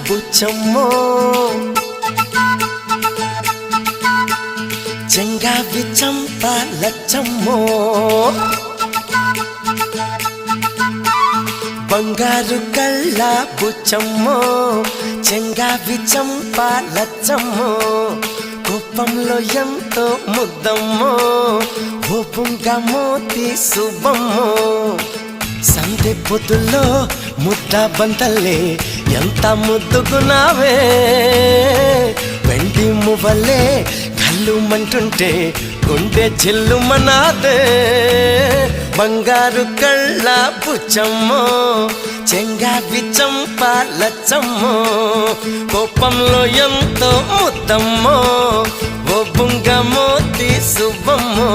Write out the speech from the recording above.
బుచ్చమ్మో చెంగావి చంప లచ్చమ్మో బంగారు కళ్ళ బుచ్చమ్మో చెంగావి చంప లచ్చమ్మో కోపంలో ఎంతో ముద్దమ్మో ఓపుంగా మోతి శుభమ్మో సంధి పొద్దుల్లో ముద్ద బంతల్లే ఎంత ముద్దుకున్నావే వెండి మువ్వలే కళ్ళు మంటుంటే గుండె చిల్లుమనాదే బంగారు కళ్ళ బుచ్చమ్మో చెంగావి చంప లచ్చమ్మో కోపంలో ఎంతో ముద్దమ్మో ఓ బుంగ మోతి శుభమ్మో